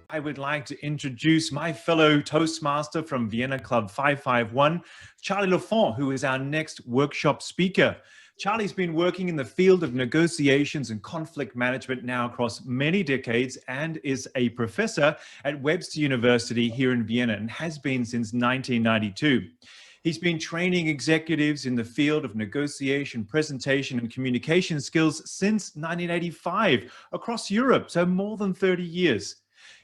I would like to introduce my fellow Toastmaster from Vienna Club 551, Charlie Lafont, who is our next workshop speaker. Charlie's been working in the field of negotiations and conflict management now across many decades and is a professor at Webster University here in Vienna and has been since 1992. He's been training executives in the field of negotiation, presentation, and communication skills since 1985 across Europe, so more than 30 years.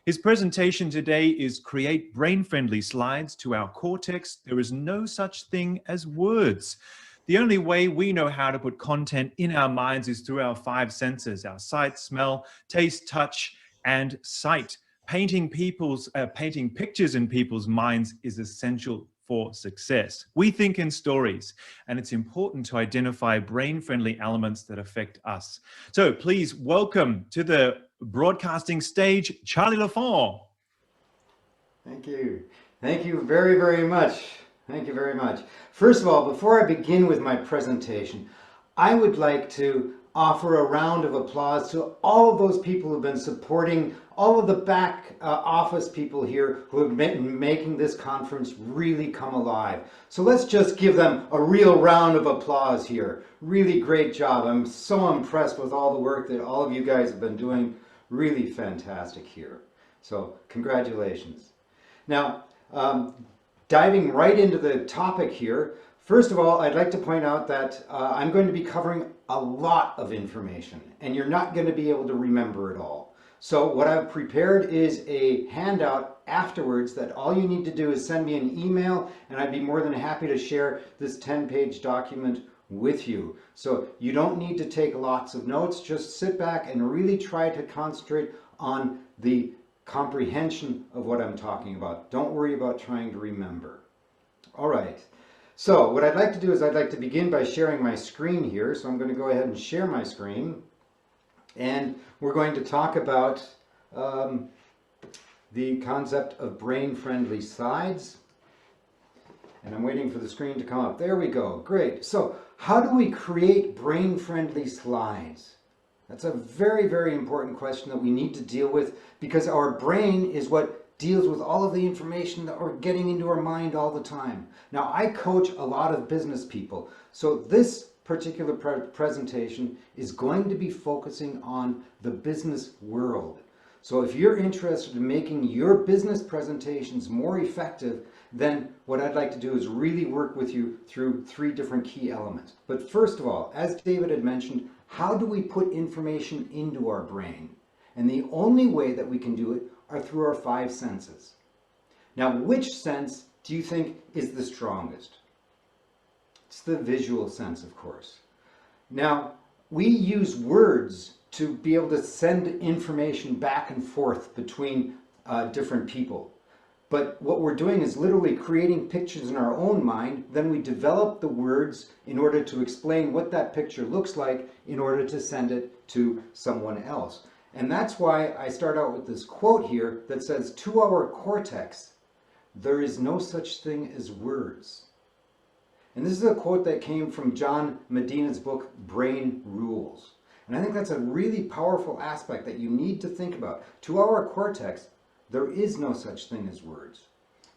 His presentation today is Create Brain-Friendly Slides to Our Cortex. There is no such thing as words. The only way we know how to put content in our minds is through our five senses, our sight, smell, taste, touch, and sight. Painting pictures in people's minds is essential for success. We think in stories, and it's important to identify brain-friendly elements that affect us. So please welcome to the broadcasting stage, Charlie Lafont. Thank you. Thank you very, very much. Thank you very much. First of all, before I begin with my presentation, I would like to offer a round of applause to all of those people who've been supporting, all of the back office people here who have been making this conference really come alive. So let's just give them a real round of applause here. Really great job. I'm so impressed with all the work that all of you guys have been doing. Really fantastic here. So congratulations. Now, diving right into the topic here, first of all, I'd like to point out that I'm going to be covering a lot of information, and you're not going to be able to remember it all. So what I've prepared is a handout afterwards that all you need to do is send me an email, and I'd be more than happy to share this 10-page document with you. So you don't need to take lots of notes, just sit back and really try to concentrate on the comprehension of what I'm talking about. Don't worry about trying to remember. All right. So what I'd like to do is I'd like to begin by sharing my screen here. So I'm going to go ahead and share my screen. And we're going to talk about the concept of brain-friendly slides. And I'm waiting for the screen to come up. There we go. Great. So how do we create brain-friendly slides? That's a very, very important question that we need to deal with, because our brain is what deals with all of the information that we're getting into our mind all the time. Now, I coach a lot of business people, so this particular presentation is going to be focusing on the business world. So if you're interested in making your business presentations more effective, then what I'd like to do is really work with you through three different key elements. But first of all, as David had mentioned, how do we put information into our brain? And the only way that we can do it are through our five senses. Now, which sense do you think is the strongest? It's the visual sense, of course. Now, we use words to be able to send information back and forth between different people. But what we're doing is literally creating pictures in our own mind. Then we develop the words in order to explain what that picture looks like in order to send it to someone else. And that's why I start out with this quote here that says, "To our cortex, there is no such thing as words." And this is a quote that came from John Medina's book, Brain Rules. And I think that's a really powerful aspect that you need to think about. To our cortex, there is no such thing as words.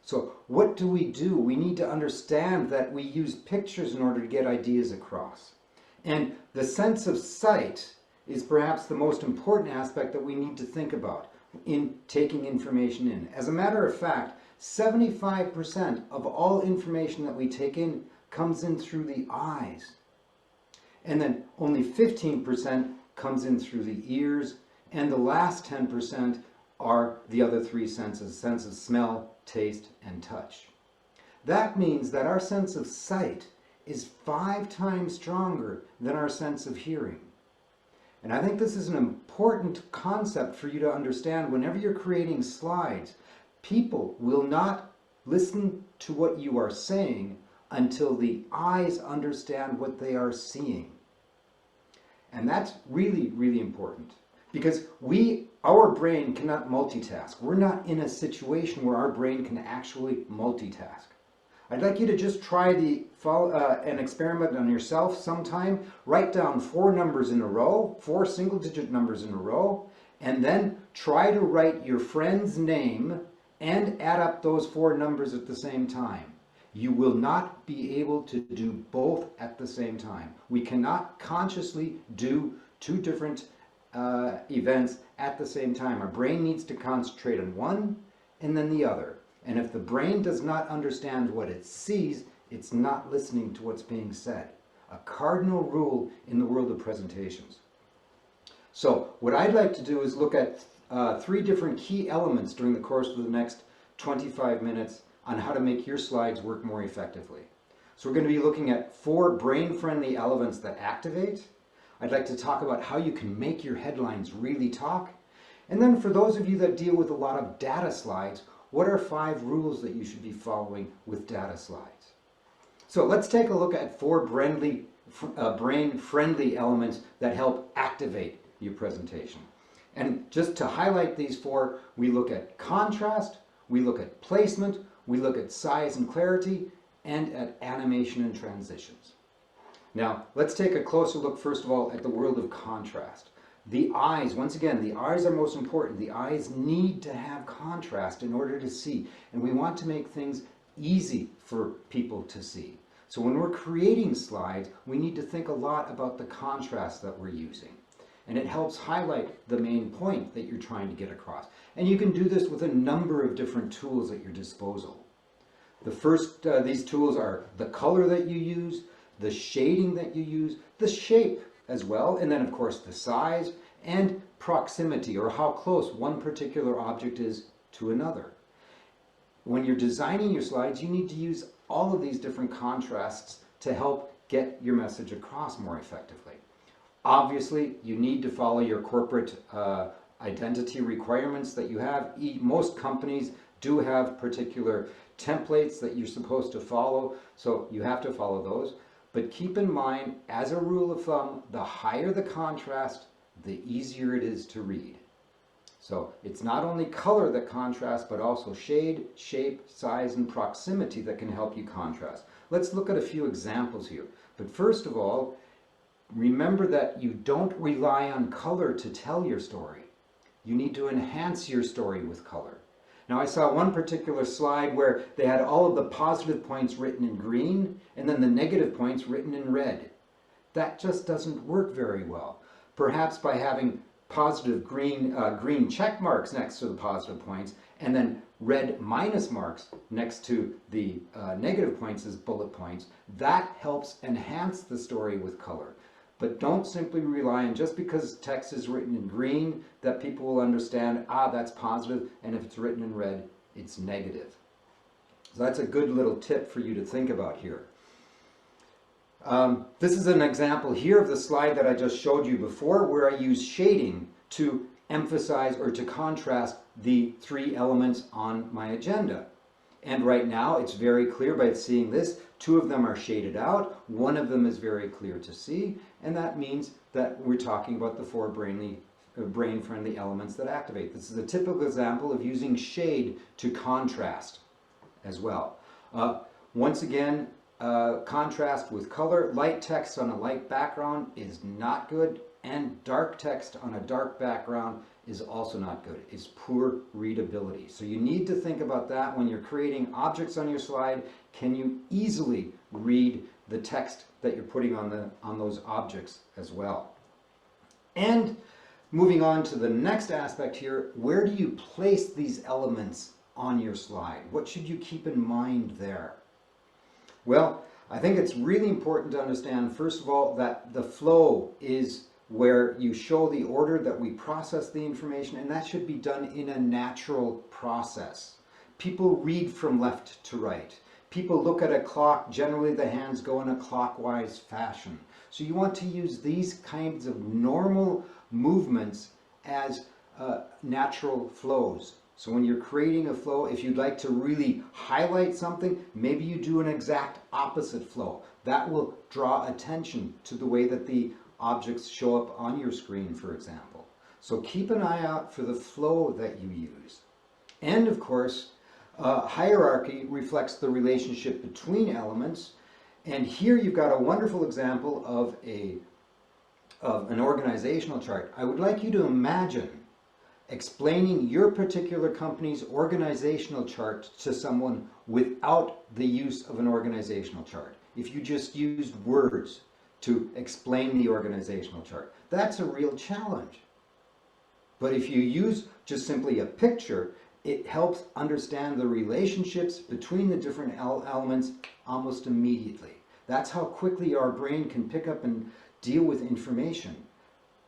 So what do? We need to understand that we use pictures in order to get ideas across. And the sense of sight is perhaps the most important aspect that we need to think about in taking information in. As a matter of fact, 75% of all information that we take in comes in through the eyes. And then only 15% comes in through the ears, and the last 10% are the other three senses, sense of smell, taste, and touch. That means that our sense of sight is 5 times stronger than our sense of hearing. And I think this is an important concept for you to understand. Whenever you're creating slides, people will not listen to what you are saying until the eyes understand what they are seeing. And that's really, really important, because our brain cannot multitask. We're not in a situation where our brain can actually multitask. I'd like you to just try an experiment on yourself sometime. Write down 4 numbers in a row, 4 single-digit numbers in a row, and then try to write your friend's name and add up those 4 numbers at the same time. You will not be able to do both at the same time. We cannot consciously do 2 different events at the same time. Our brain needs to concentrate on one and then the other. And if the brain does not understand what it sees, it's not listening to what's being said. A cardinal rule in the world of presentations. So what I'd like to do is look at 3 different key elements during the course of the next 25 minutes on how to make your slides work more effectively. So we're going to be looking at 4 brain-friendly elements that activate. I'd like to talk about how you can make your headlines really talk. And then for those of you that deal with a lot of data slides, what are 5 rules that you should be following with data slides? So let's take a look at 4 brain-friendly elements that help activate your presentation. And just to highlight these 4, we look at contrast, we look at placement, we look at size and clarity, and at animation and transitions. Now, let's take a closer look first of all at the world of contrast. The eyes, once again, the eyes are most important. The eyes need to have contrast in order to see, and we want to make things easy for people to see. So when we're creating slides, we need to think a lot about the contrast that we're using. And it helps highlight the main point that you're trying to get across. And you can do this with a number of different tools at your disposal. The first, these tools are the color that you use, the shading that you use, the shape as well, and then of course the size and proximity, or how close one particular object is to another. When you're designing your slides, you need to use all of these different contrasts to help get your message across more effectively. Obviously, you need to follow your corporate identity requirements that you have. Most companies do have particular templates that you're supposed to follow, so you have to follow those. But keep in mind, as a rule of thumb, the higher the contrast, the easier it is to read. So it's not only color that contrasts, but also shade, shape, size, and proximity that can help you contrast. Let's look at a few examples here. But first of all, remember that you don't rely on color to tell your story. You need to enhance your story with color. Now I saw one particular slide where they had all of the positive points written in green and then the negative points written in red. That just doesn't work very well. Perhaps by having positive green check marks next to the positive points and then red minus marks next to the negative points as bullet points, that helps enhance the story with color. But don't simply rely on just because text is written in green that people will understand, that's positive, and if it's written in red, it's negative. So that's a good little tip for you to think about here. This is an example here of the slide that I just showed you before, where I use shading to emphasize or to contrast the 3 elements on my agenda. And right now it's very clear by seeing this. 2 of them are shaded out, 1 of them is very clear to see, and that means that we're talking about the 4 brain-friendly elements that activate. This is a typical example of using shade to contrast as well. Once again, contrast with color. Light text on a light background is not good, and dark text on a dark background is also not good. It's poor readability. So you need to think about that when you're creating objects on your slide. Can you easily read the text that you're putting on those objects as well? And moving on to the next aspect here, where do you place these elements on your slide? What should you keep in mind there? Well, I think it's really important to understand, first of all, that the flow is where you show the order that we process the information, and that should be done in a natural process. People read from left to right. People look at a clock, generally the hands go in a clockwise fashion. So you want to use these kinds of normal movements as natural flows. So when you're creating a flow, if you'd like to really highlight something, maybe you do an exact opposite flow. That will draw attention to the way that the objects show up on your screen, for example. So keep an eye out for the flow that you use. And of course, hierarchy reflects the relationship between elements. And here you've got a wonderful example of an organizational chart. I would like you to imagine explaining your particular company's organizational chart to someone without the use of an organizational chart. If you just used words to explain the organizational chart, that's a real challenge. But if you use just simply a picture, it helps understand the relationships between the different elements almost immediately. That's how quickly our brain can pick up and deal with information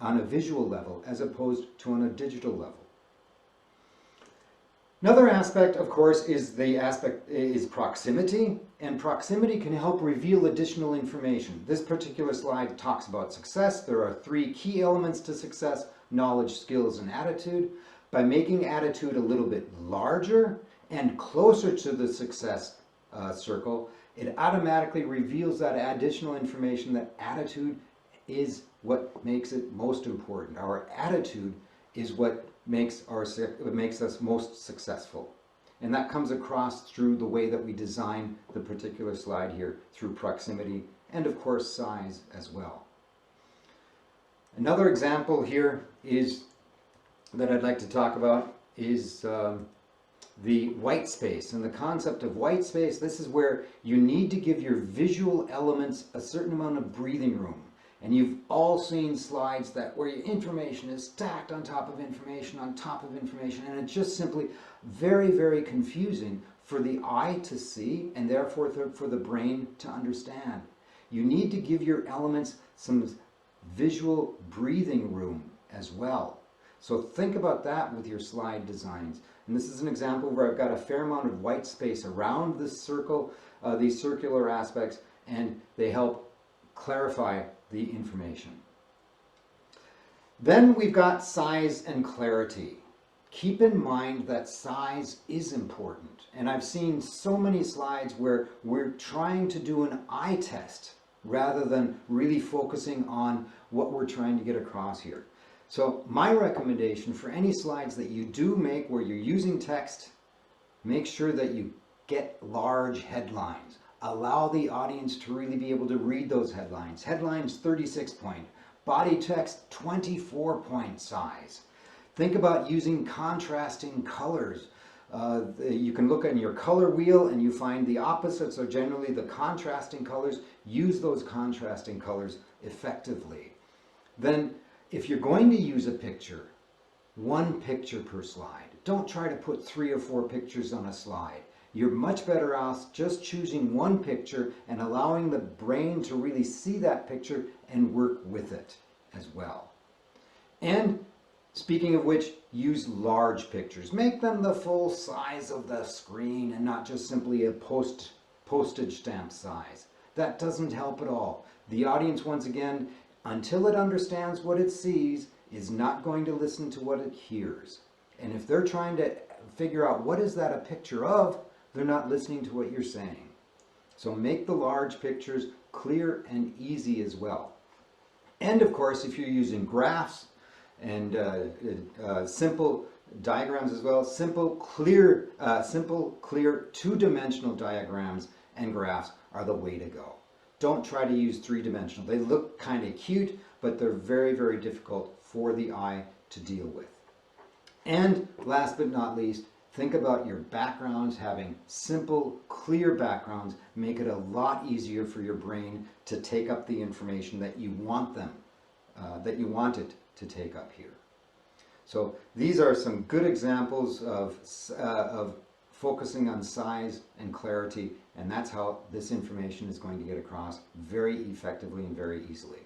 on a visual level as opposed to on a digital level. Another aspect, of course, is proximity, and proximity can help reveal additional information. This particular slide talks about success. There are 3 key elements to success: knowledge, skills, and attitude. By making attitude a little bit larger and closer to the success circle, it automatically reveals that additional information that attitude is what makes it most important. Our attitude is what makes us most successful. And that comes across through the way that we design the particular slide here, through proximity and of course size as well. Another example here is that I'd like to talk about is the white space. And the concept of white space, this is where you need to give your visual elements a certain amount of breathing room. And you've all seen slides where your information is stacked on top of information on top of information, and it's just simply very, very confusing for the eye to see and therefore for the brain to understand. You need to give your elements some visual breathing room as well. So think about that with your slide designs. And this is an example where I've got a fair amount of white space around this circle, these circular aspects, and they help clarify the information. Then we've got size and clarity. Keep in mind that size is important. And I've seen so many slides where we're trying to do an eye test rather than really focusing on what we're trying to get across here. So my recommendation for any slides that you do make where you're using text, make sure that you get large headlines. Allow the audience to really be able to read those headlines. Headlines 36 point, body text 24 point size. Think about using contrasting colors. You can look in your color wheel and you find the opposites are generally the contrasting colors. Use those contrasting colors effectively. Then if you're going to use a picture, 1 picture per slide. Don't try to put 3 or 4 pictures on a slide. You're much better off just choosing 1 picture and allowing the brain to really see that picture and work with it as well. And speaking of which, use large pictures. Make them the full size of the screen and not just simply a postage stamp size. That doesn't help at all. The audience, once again, until it understands what it sees, is not going to listen to what it hears. And if they're trying to figure out what is that a picture of, they're not listening to what you're saying. So make the large pictures clear and easy as well. And of course, if you're using graphs and simple diagrams as well, simple, clear, two-dimensional diagrams and graphs are the way to go. Don't try to use 3-dimensional. They look kind of cute, but they're very, very difficult for the eye to deal with. And last but not least, think about your backgrounds. Having simple, clear backgrounds make it a lot easier for your brain to take up the information that you want it to take up here. So these are some good examples of focusing on size and clarity, and that's how this information is going to get across very effectively and very easily.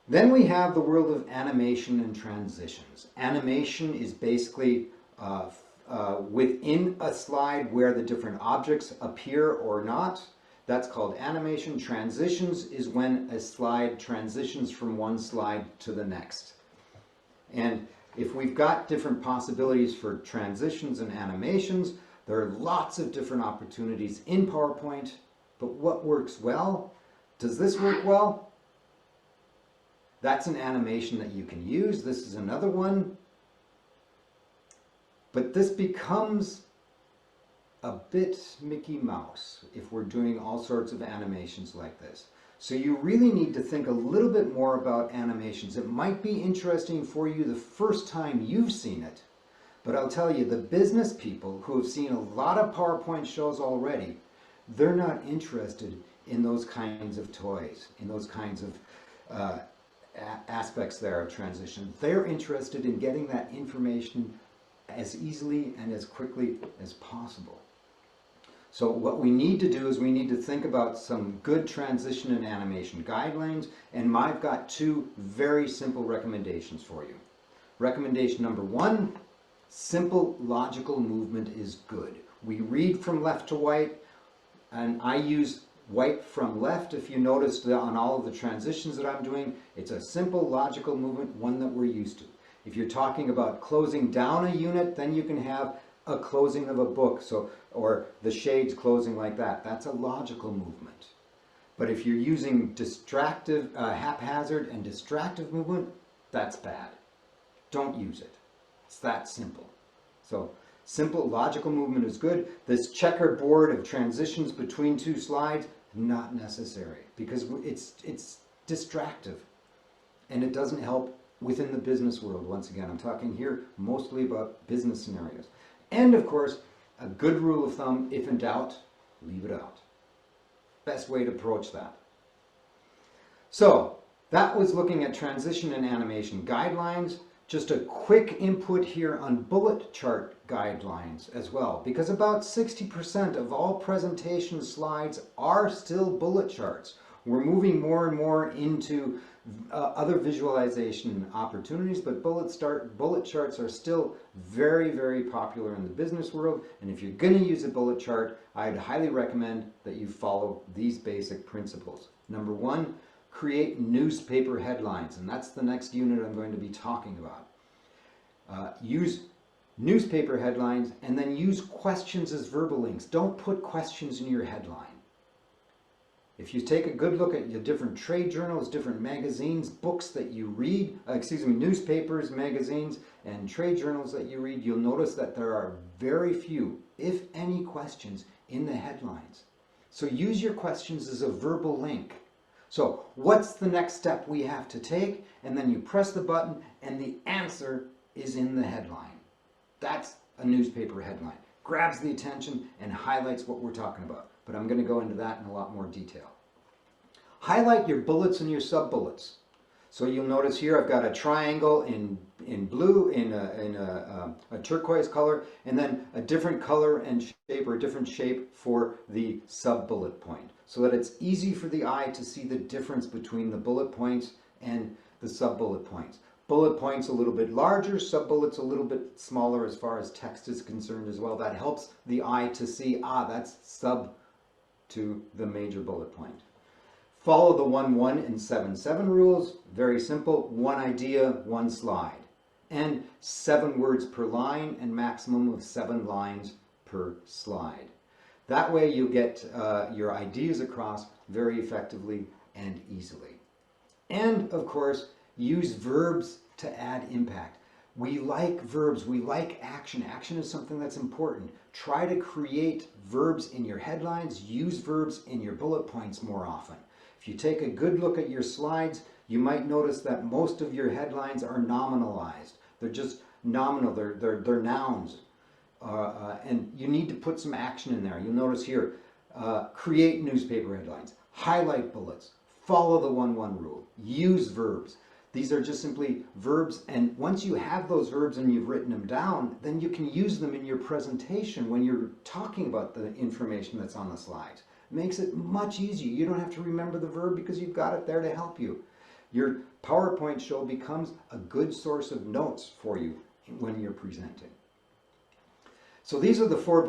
Then we have the world of animation and transitions. Animation is basically within a slide where the different objects appear or not. That's called animation. Transitions is when a slide transitions from one slide to the next. And if we've got different possibilities for transitions and animations, there are lots of different opportunities in PowerPoint, but what works well? Does this work well? That's an animation that you can use. This is another one. But this becomes a bit Mickey Mouse if we're doing all sorts of animations like this. So you really need to think a little bit more about animations. It might be interesting for you the first time you've seen it, but I'll tell you, the business people who have seen a lot of PowerPoint shows already, they're not interested in those kinds of toys, in those kinds of aspects there of transition. They're interested in getting that information as easily and as quickly as possible. So what we need to do is we need to think about some good transition and animation guidelines, and I've got two very simple recommendations for you. Recommendation number one, simple logical movement is good. We read from left to right, and I use right from left. If you notice on all of the transitions that I'm doing, it's a simple logical movement, one that we're used to. If you're talking about closing down a unit, then you can have a closing of a book, or the shades closing like that. That's a logical movement. But if you're using distractive, haphazard and distractive movement, that's bad. Don't use it. It's that simple. So simple logical movement is good. This checkerboard of transitions between two slides, not necessary, because it's distractive and it doesn't help within the business world. Once again, I'm talking here mostly about business scenarios. And of course, a good rule of thumb, if in doubt, leave it out. Best way to approach that. So that was looking at transition and animation guidelines. Just a quick input here on bullet chart guidelines as well, because about 60% of all presentation slides are still bullet charts. We're moving more and more into other visualization opportunities, but bullet charts are still very, very popular in the business world. And if you're going to use a bullet chart, I'd highly recommend that you follow these basic principles. Number one, create newspaper headlines, and that's the next unit I'm going to be talking about. Use newspaper headlines and then use questions as verbal links. Don't put questions in your headline. If you take a good look at your different trade journals, different magazines, books that you read, newspapers, magazines, and trade journals that you read, you'll notice that there are very few, if any, questions in the headlines. So use your questions as a verbal link. So what's the next step we have to take? And then you press the button and the answer is in the headline. That's a newspaper headline. Grabs the attention and highlights what we're talking about. But I'm going to go into that in a lot more detail. Highlight your bullets and your sub-bullets. So you'll notice here I've got a triangle in blue, in a turquoise color, and then a different color and shape, or a different shape for the sub-bullet point, so that it's easy for the eye to see the difference between the bullet points and the sub-bullet points. Bullet points a little bit larger, sub-bullets a little bit smaller as far as text is concerned as well. That helps the eye to see, that's sub to the major bullet point. Follow the 1-1 and 7-7 rules. Very simple. One idea, one slide. And 7 words per line and maximum of 7 lines per slide. That way you get your ideas across very effectively and easily. And of course, use verbs to add impact. We like verbs, we like action. Action is something that's important. Try to create verbs in your headlines, use verbs in your bullet points more often. If you take a good look at your slides, you might notice that most of your headlines are nominalized. They're just nominal, they're nouns. And you need to put some action in there. You'll notice here, create newspaper headlines, highlight bullets, follow the 1-1 rule, use verbs. These are just simply verbs, and once you have those verbs and you've written them down, then you can use them in your presentation when you're talking about the information that's on the slides. It makes it much easier. You don't have to remember the verb because you've got it there to help you. Your PowerPoint show becomes a good source of notes for you when you're presenting. So these are the 4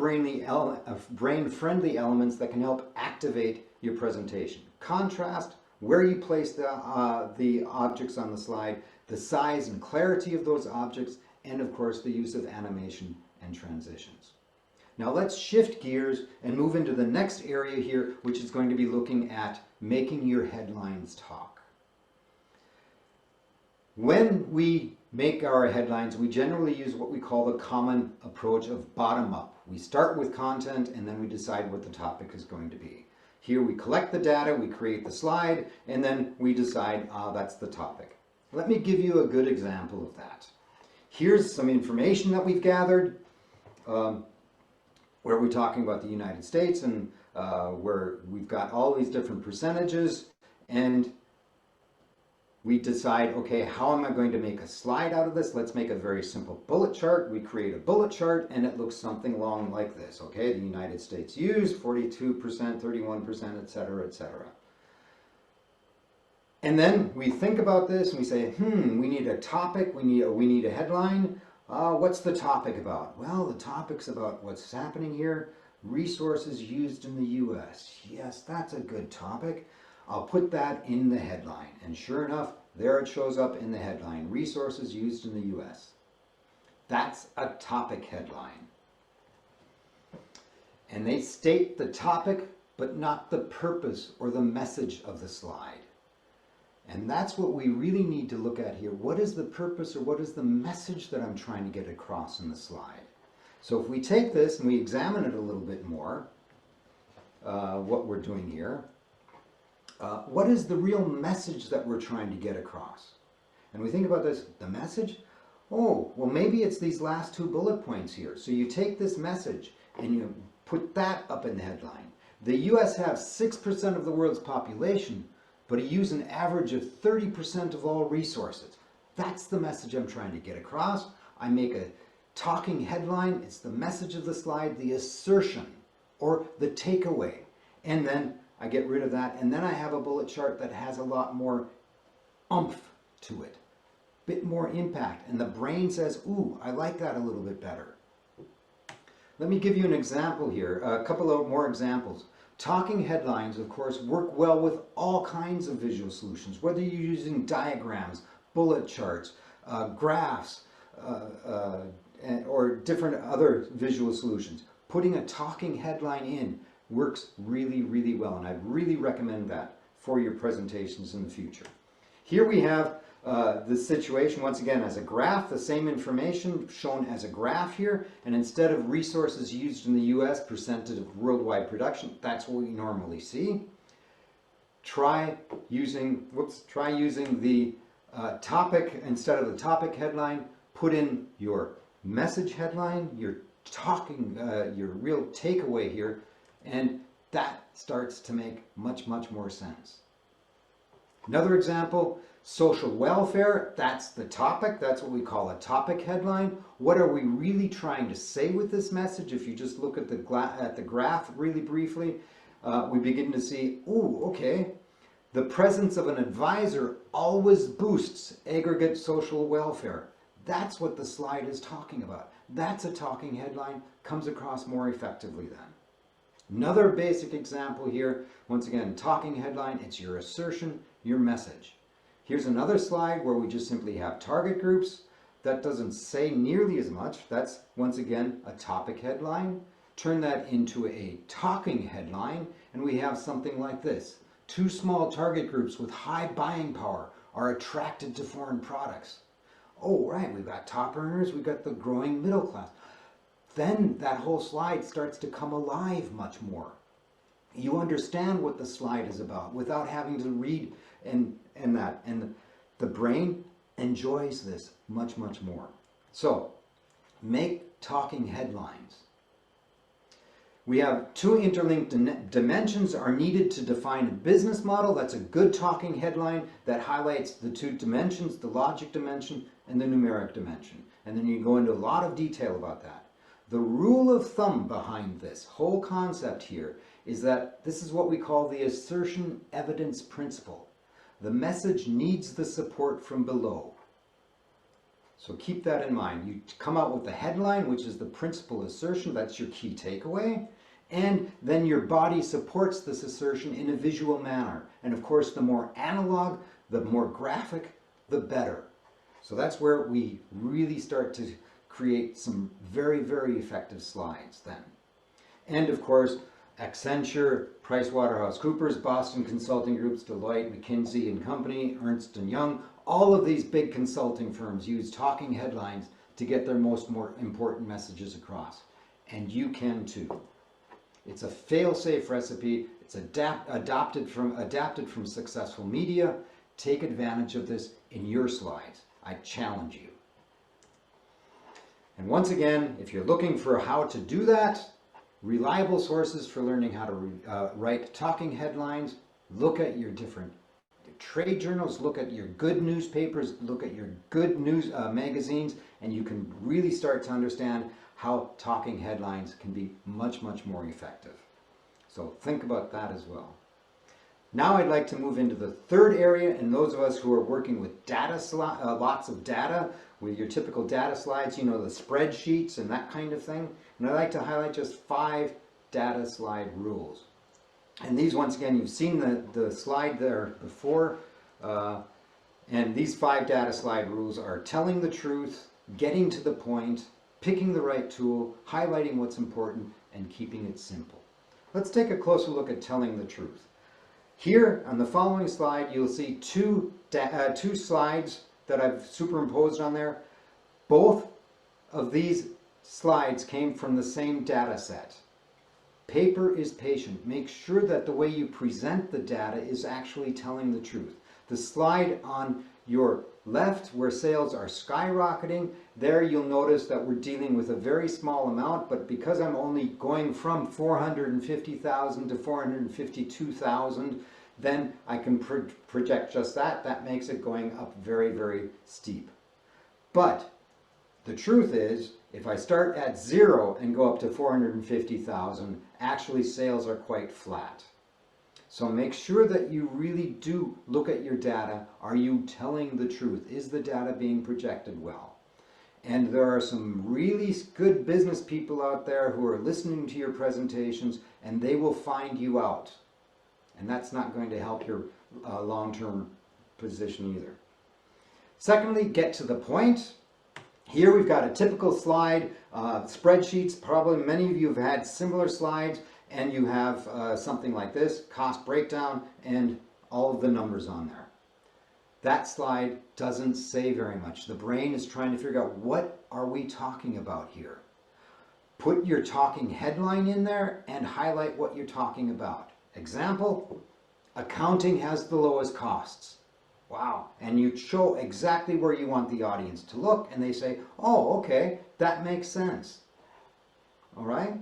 brain-friendly elements that can help activate your presentation. Contrast, where you place the objects on the slide, the size and clarity of those objects, and of course the use of animation and transitions. Now let's shift gears and move into the next area here, which is going to be looking at making your headlines talk. When we make our headlines, we generally use what we call the common approach of bottom up. We start with content and then we decide what the topic is going to be. Here we collect the data, we create the slide, and then we decide, that's the topic. Let me give you a good example of that. Here's some information that we've gathered, where we're talking about the United States, and where we've got all these different percentages, and we decide, okay, how am I going to make a slide out of this? Let's make a very simple bullet chart. We create a bullet chart, and it looks something along like this, okay? The United States used 42%, 31%, etc., etc. And then we think about this, and we say, we need a topic, we need a headline. What's the topic about? Well, the topic's about what's happening here. Resources used in the U.S. Yes, that's a good topic. I'll put that in the headline. And sure enough, there it shows up in the headline. Resources used in the U.S. That's a topic headline. And they state the topic, but not the purpose or the message of the slide. And that's what we really need to look at here. What is the purpose or what is the message that I'm trying to get across in the slide? So if we take this and we examine it a little bit more, what we're doing here, what is the real message that we're trying to get across? And we think about this, the message, oh, well maybe it's these last two bullet points here. So you take this message and you put that up in the headline. The US have 6% of the world's population, but use an average of 30% of all resources. That's the message I'm trying to get across. I make a talking headline, it's the message of the slide, the assertion or the takeaway. And then I get rid of that, and then I have a bullet chart that has a lot more oomph to it, bit more impact, and the brain says, ooh, I like that a little bit better. Let me give you an example here, a couple of more examples. Talking headlines, of course, work well with all kinds of visual solutions, whether you're using diagrams, bullet charts, graphs, or different other visual solutions. Putting a talking headline in works really, really well, and I really recommend that for your presentations in the future. Here we have the situation, once again, as a graph, the same information shown as a graph here, and instead of resources used in the US, percentage of worldwide production, that's what we normally see. Try using the topic instead of the topic headline. Put in your message headline, your talking, your real takeaway here, and that starts to make much, much more sense. Another example, social welfare, that's the topic, that's what we call a topic headline. What are we really trying to say with this message? If you just look at the graph really briefly, we begin to see, ooh, okay, the presence of an advisor always boosts aggregate social welfare. That's what the slide is talking about. That's a talking headline, comes across more effectively then. Another basic example here, once again, talking headline, it's your assertion, your message. Here's another slide where we just simply have target groups. That doesn't say nearly as much. That's, once again, a topic headline. Turn that into a talking headline, and we have something like this. 2 small target groups with high buying power are attracted to foreign products. Oh, right, we've got top earners, we've got the growing middle class. Then that whole slide starts to come alive much more. You understand what the slide is about without having to read and the brain enjoys this much, much more. So, make talking headlines. We have 2 interlinked dimensions are needed to define a business model. That's a good talking headline that highlights the 2 dimensions, the logic dimension and the numeric dimension. And then you go into a lot of detail about that. The rule of thumb behind this whole concept here is that this is what we call the assertion evidence principle. The message needs the support from below. So keep that in mind. You come out with the headline, which is the principal assertion, that's your key takeaway, and then your body supports this assertion in a visual manner. And of course, the more analog, the more graphic, the better. So that's where we really start to create some very, very effective slides then. And of course, Accenture, PricewaterhouseCoopers, Boston Consulting Groups, Deloitte, McKinsey and Company, Ernst & Young, all of these big consulting firms use talking headlines to get their more important messages across. And you can too. It's a fail-safe recipe. It's adapted from successful media. Take advantage of this in your slides. I challenge you. And once again, if you're looking for how to do that, reliable sources for learning how to write talking headlines, look at your different trade journals, look at your good newspapers, look at your good news magazines, and you can really start to understand how talking headlines can be much, much more effective. So think about that as well. Now I'd like to move into the third area, and those of us who are working with data, lots of data, with your typical data slides, you know, the spreadsheets and that kind of thing. And I'd like to highlight just 5 data slide rules. And these, once again, you've seen the slide there before. And these 5 data slide rules are telling the truth, getting to the point, picking the right tool, highlighting what's important, and keeping it simple. Let's take a closer look at telling the truth. Here on the following slide, you'll see two slides that I've superimposed on there. Both of these slides came from the same data set. Paper is patient. Make sure that the way you present the data is actually telling the truth. The slide on your left, where sales are skyrocketing, there you'll notice that we're dealing with a very small amount, but because I'm only going from 450,000 to 452,000, then I can project just that. That makes it going up very, very steep. But the truth is, if I start at 0 and go up to 450,000, actually sales are quite flat. So make sure that you really do look at your data. Are you telling the truth? Is the data being projected well? And there are some really good business people out there who are listening to your presentations, and they will find you out. And that's not going to help your long-term position either. Secondly, get to the point. Here we've got a typical slide, spreadsheets. Probably many of you have had similar slides, and you have something like this, cost breakdown, and all of the numbers on there. That slide doesn't say very much. The brain is trying to figure out, what are we talking about here? Put your talking headline in there and highlight what you're talking about. Example, accounting has the lowest costs. Wow. And you show exactly where you want the audience to look, and they say, oh, okay, that makes sense. All right.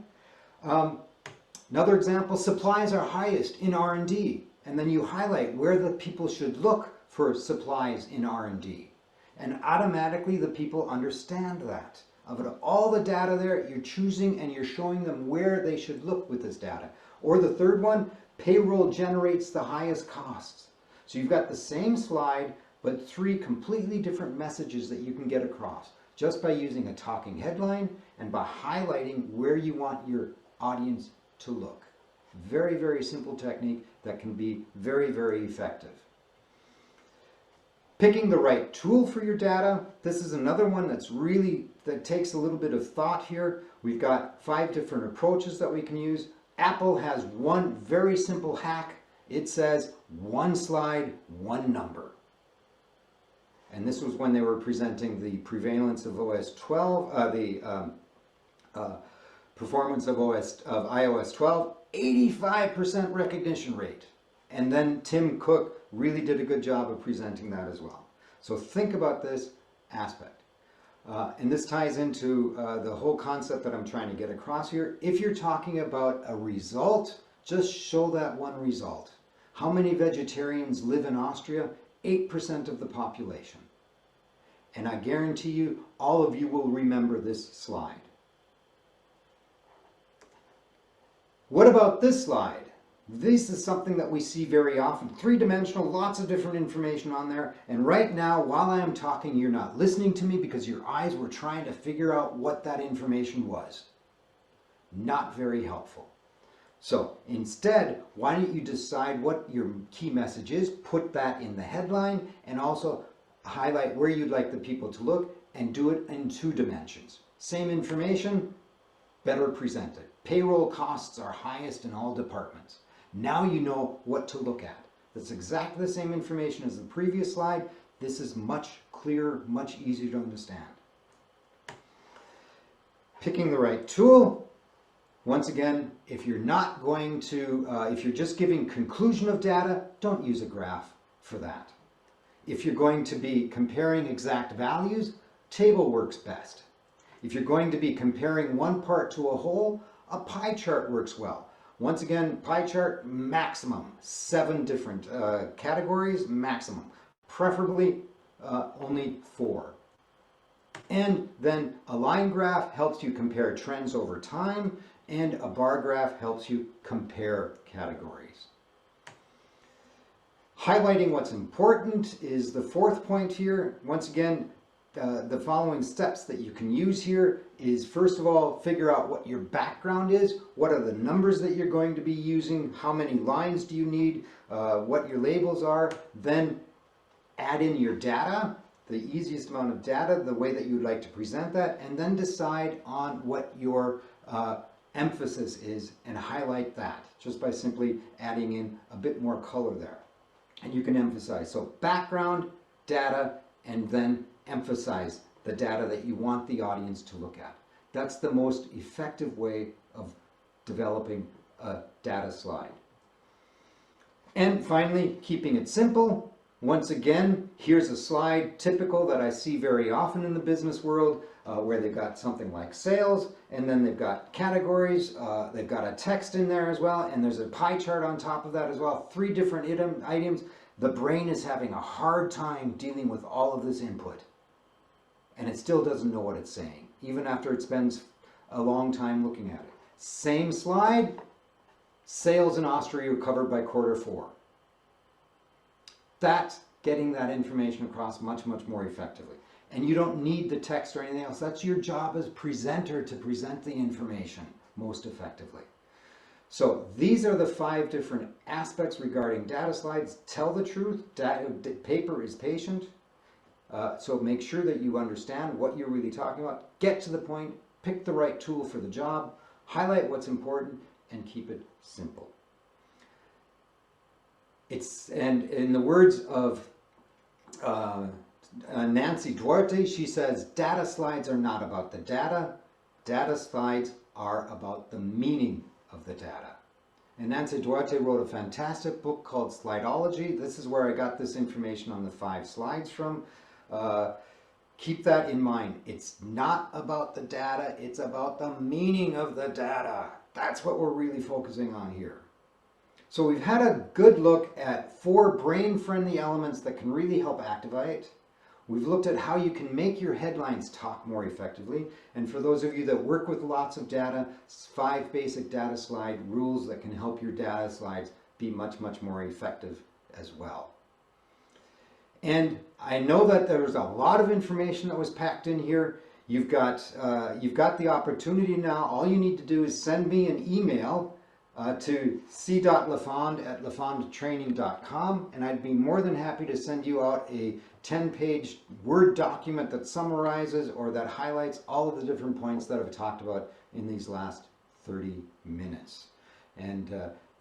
Another example, supplies are highest in R&D. And then you highlight where the people should look for supplies in R&D. And automatically the people understand that. Of all the data there, you're choosing and you're showing them where they should look with this data. Or the third one, payroll generates the highest costs. So you've got the same slide, but 3 completely different messages that you can get across just by using a talking headline and by highlighting where you want your audience to look. Very, very simple technique that can be very, very effective. Picking the right tool for your data. This is another one that takes a little bit of thought here. We've got 5 different approaches that we can use. Apple has one very simple hack. It says 1 slide, 1 number. And this was when they were presenting the prevalence of OS 12, performance of iOS 12, 85% recognition rate. And then Tim Cook really did a good job of presenting that as well. So think about this aspect. And this ties into the whole concept that I'm trying to get across here. If you're talking about a result, just show that one result. How many vegetarians live in Austria? 8% of the population. And I guarantee you, all of you will remember this slide. What about this slide? This is something that we see very often. 3-dimensional, lots of different information on there. And right now, while I am talking, you're not listening to me because your eyes were trying to figure out what that information was. Not very helpful. So instead, why don't you decide what your key message is, put that in the headline, and also highlight where you'd like the people to look, and do it in 2 dimensions. Same information, better presented. Payroll costs are highest in all departments. Now you know what to look at. That's exactly the same information as the previous slide. This is much clearer, much easier to understand. Picking the right tool. Once again, if you're not going to, if you're just giving conclusion of data, don't use a graph for that. If you're going to be comparing exact values, table works best. If you're going to be comparing one part to a whole, a pie chart works well. Once again, pie chart, maximum, 7 different categories, maximum. Preferably only 4. And then a line graph helps you compare trends over time, and a bar graph helps you compare categories. Highlighting what's important is the 4th point here. Once again, the following steps that you can use here is, first of all, figure out what your background is, what are the numbers that you're going to be using, how many lines do you need, what your labels are, then add in your data, the easiest amount of data, the way that you'd like to present that, and then decide on what your emphasis is and highlight that just by simply adding in a bit more color there. And you can emphasize. So background, data, and then emphasize the data that you want the audience to look at. That's the most effective way of developing a data slide. And finally, keeping it simple. Once again, here's a slide typical that I see very often in the business world where they've got something like sales, and then they've got categories, they've got a text in there as well, and there's a pie chart on top of that as well, 3 different items. The brain is having a hard time dealing with all of this input, and it still doesn't know what it's saying, even after it spends a long time looking at it. Same slide, sales in Austria covered by Q4. That's getting that information across much, much more effectively. And you don't need the text or anything else. That's your job as presenter, to present the information most effectively. So these are the 5 different aspects regarding data slides. Tell the truth. Paper is patient. So make sure that you understand what you're really talking about. Get to the point. Pick the right tool for the job. Highlight what's important and keep it simple. And in the words of Nancy Duarte, she says, data slides are not about the data. Data slides are about the meaning of the data. And Nancy Duarte wrote a fantastic book called Slideology. This is where I got this information on the 5 slides from. Keep that in mind. It's not about the data, it's about the meaning of the data. That's what we're really focusing on here. So we've had a good look at 4 brain-friendly elements that can really help activate. We've looked at how you can make your headlines talk more effectively. And for those of you that work with lots of data, 5 basic data slide rules that can help your data slides be much, much more effective as well. And I know that there was a lot of information that was packed in here. You've got the opportunity now. All you need to do is send me an email to c.lafond@lafondtraining.com, and I'd be more than happy to send you out a 10-page Word document that summarizes or that highlights all of the different points that I've talked about in these last 30 minutes. And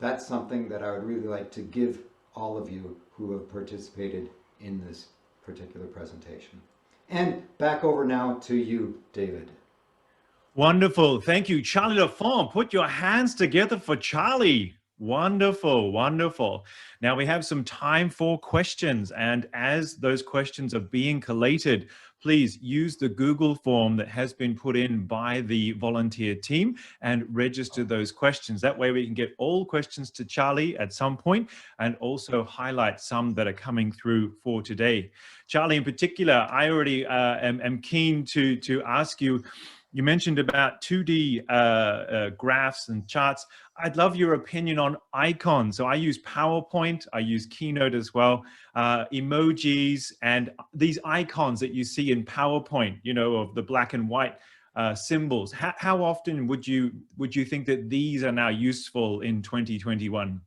that's something that I would really like to give all of you who have participated in this particular presentation. And back over now to you, David. Wonderful. Thank you. Charlie Lafond, put your hands together for Charlie. Wonderful, wonderful. Now we have some time for questions. And as those questions are being collated, please use the Google form that has been put in by the volunteer team and register those questions. That way we can get all questions to Charlie at some point and also highlight some that are coming through for today. Charlie, in particular, I already am keen to ask you. You mentioned about 2D graphs and charts. I'd love your opinion on icons. So I use PowerPoint, I use Keynote as well, emojis, and these icons that you see in PowerPoint, you know, of the black and white symbols. How often would you think that these are now useful in 2021?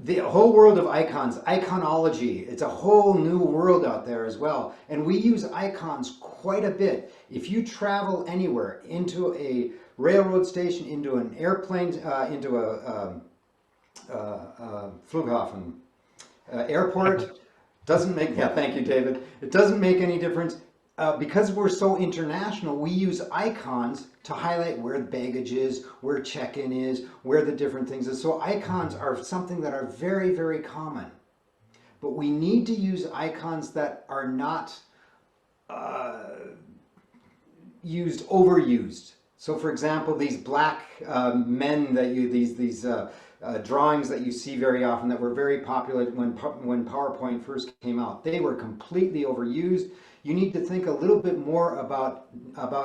The whole world of icons, iconology, it's a whole new world out there as well. And we use icons quite a bit. If you travel anywhere, into a railroad station, into an airplane, into a Flughafen, airport, doesn't make, yeah, thank you, David. It doesn't make any difference. because we're so international, we use icons to highlight where the baggage is, where check-in is, where the different things is. So icons are something that are very, very common. But we need to use icons that are not overused. So for example, these black men that these drawings that you see very often that were very popular when PowerPoint first came out, they were completely overused. You need to think a little bit more about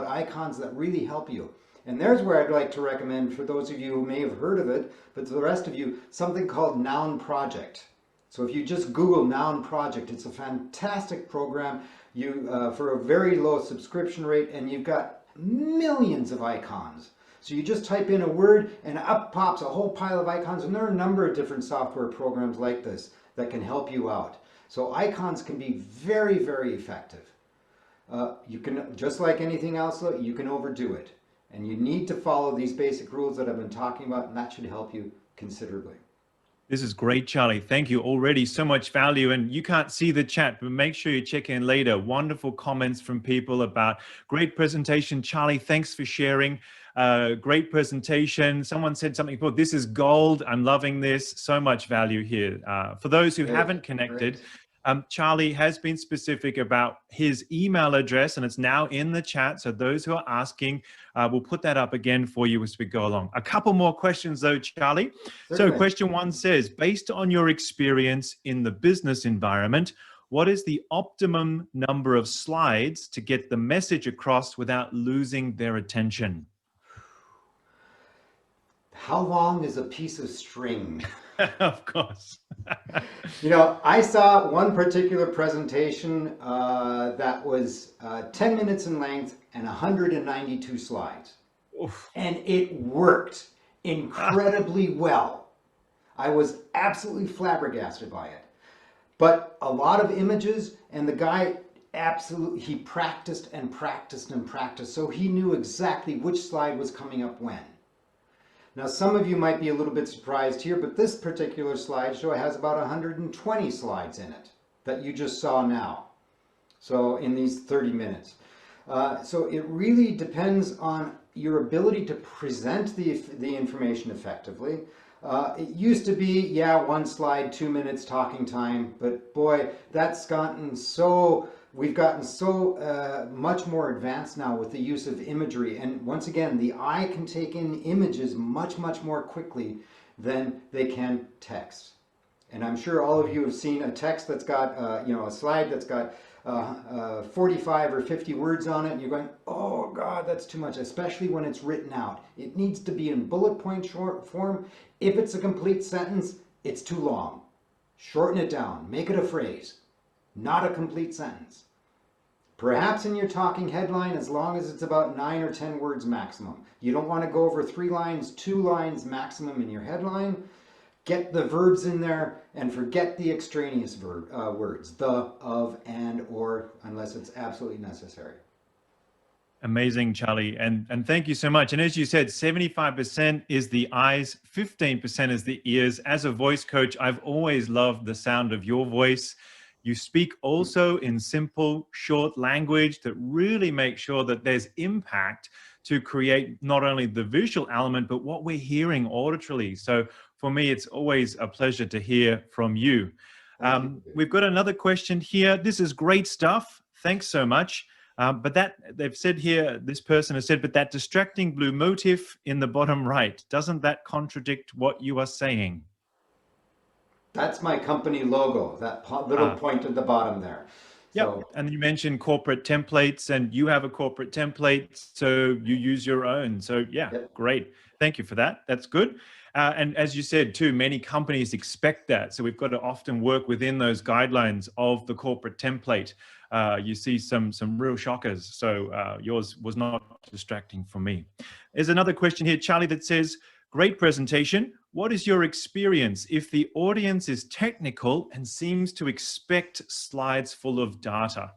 icons that really help you. And there's where I'd like to recommend, for those of you who may have heard of it, but to the rest of you, something called Noun Project. So if you just Google Noun Project, it's a fantastic program for a very low subscription rate, and you've got millions of icons. So you just type in a word and up pops a whole pile of icons, and there are a number of different software programs like this that can help you out. So icons can be very, very effective. You can, just like anything else, though, you can overdo it. And you need to follow these basic rules that I've been talking about, and that should help you considerably. This is great, Charlie. Thank you. Already so much value. And you can't see the chat, but make sure you check in later. Wonderful comments from people about great presentation. Charlie, thanks for sharing. Great presentation. Someone said something before, this is gold. I'm loving this. So much value here. For those who haven't connected, Charlie has been specific about his email address, and it's now in the chat. So those who are asking, we'll put that up again for you as we go along. A couple more questions though, Charlie. Certainly. So question 1 says, based on your experience in the business environment, what is the optimum number of slides to get the message across without losing their attention? How long is a piece of string? Of course. You know, I saw one particular presentation that was 10 minutes in length and 192 slides. Oof. And it worked incredibly well. I was absolutely flabbergasted by it. But a lot of images, and the guy absolutely, he practiced and practiced and practiced, so he knew exactly which slide was coming up when. Now, some of you might be a little bit surprised here, but this particular slideshow has about 120 slides in it that you just saw now. So in these 30 minutes. So it really depends on your ability to present the information effectively. It used to be, yeah, 1 slide, 2 minutes talking time, but boy, that's gotten so, we've gotten so much more advanced now with the use of imagery. And once again, the eye can take in images much, much more quickly than they can text. And I'm sure all of you have seen a text that's got, you know, a slide that's got 45 or 50 words on it, and you're going, oh God, that's too much, especially when it's written out. It needs to be in bullet point short form. If it's a complete sentence, it's too long. Shorten it down, make it a phrase, not a complete sentence. Perhaps in your talking headline, as long as it's about 9 or 10 words maximum. You don't want to go over 3 lines, 2 lines maximum in your headline. Get the verbs in there and forget the extraneous words, the, of, and, or, unless it's absolutely necessary. Amazing, Charlie. And thank you so much. And as you said, 75% is the eyes, 15% is the ears. As a voice coach, I've always loved the sound of your voice. You speak also in simple, short language that really makes sure that there's impact to create not only the visual element, but what we're hearing auditorily. So for me, it's always a pleasure to hear from you. We've got another question here. This is great stuff. Thanks so much. But that they've said here, this person has said, but that distracting blue motif in the bottom right, doesn't that contradict what you are saying? That's my company logo, that little point at the bottom there. Yep. So, and you mentioned corporate templates, and you have a corporate template, so you use your own. So yeah, yep. Great. Thank you for that. That's good. And as you said too, many companies expect that. So we've got to often work within those guidelines of the corporate template. You see some real shockers. So yours was not distracting for me. There's another question here, Charlie, that says, great presentation. What is your experience if the audience is technical and seems to expect slides full of data?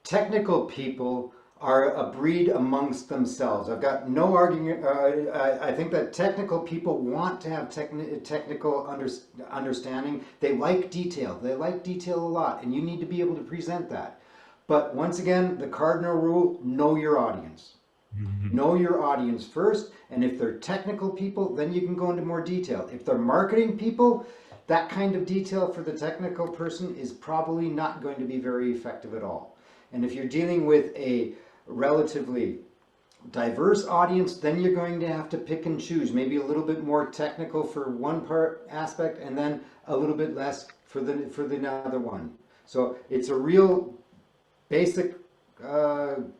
Technical people are a breed amongst themselves. I've got no argument. I think that technical people want to have technical understanding. They like detail. They like detail a lot, and you need to be able to present that. But once again, the cardinal rule, know your audience. Know your audience first, and if they're technical people, then you can go into more detail. If they're marketing people, that kind of detail for the technical person is probably not going to be very effective at all. And if you're dealing with a relatively diverse audience, then you're going to have to pick and choose, maybe a little bit more technical for one aspect and then a little bit less for the other one. So it's a real basic,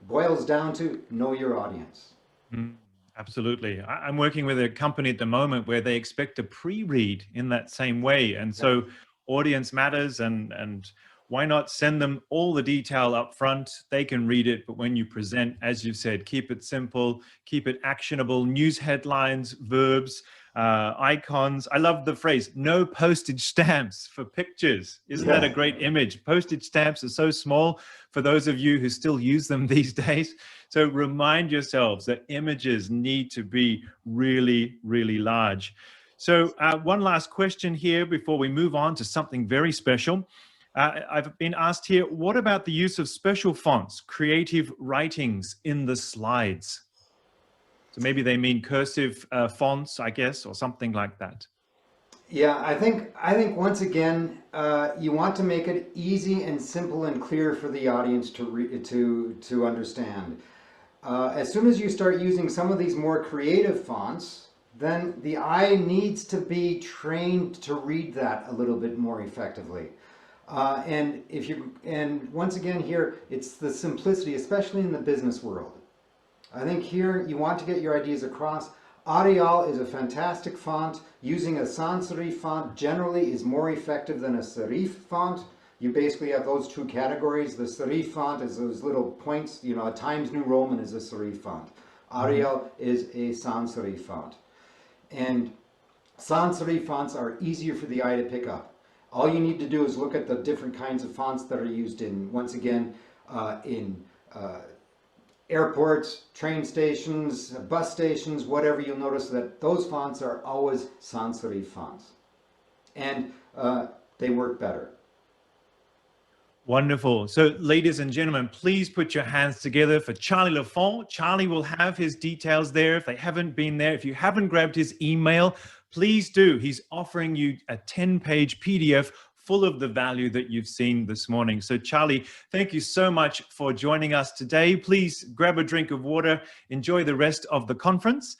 boils down to know your audience. Absolutely. I'm working with a company at the moment where they expect a pre-read in that same way. And so audience matters, and why not send them all the detail up front? They can read it, but when you present, as you've said, keep it simple, keep it actionable, news headlines, verbs, icons. I love the phrase, no postage stamps for pictures. Isn't that a great image? Postage stamps are so small for those of you who still use them these days. So remind yourselves that images need to be really, really large. So one last question here before we move on to something very special. I've been asked here, what about the use of special fonts, creative writings in the slides? So maybe they mean cursive fonts, I guess, or something like that. Yeah, I think once again, you want to make it easy and simple and clear for the audience to understand. As soon as you start using some of these more creative fonts, then the eye needs to be trained to read that a little bit more effectively. And once again here, it's the simplicity, especially in the business world. I think here you want to get your ideas across. Arial is a fantastic font. Using a sans serif font generally is more effective than a serif font. You basically have those two categories. The serif font is those little points, you know, a Times New Roman is a serif font. Arial is a sans serif font. And sans serif fonts are easier for the eye to pick up. All you need to do is look at the different kinds of fonts that are used in, once again, in airports, train stations, bus stations, whatever. You'll notice that those fonts are always sans serif fonts. And they work better. Wonderful. So ladies and gentlemen, please put your hands together for Charlie Lafont. Charlie will have his details there. If they haven't been there, if you haven't grabbed his email, please do. He's offering you a 10-page PDF full of the value that you've seen this morning. So Charlie, thank you so much for joining us today. Please grab a drink of water, enjoy the rest of the conference,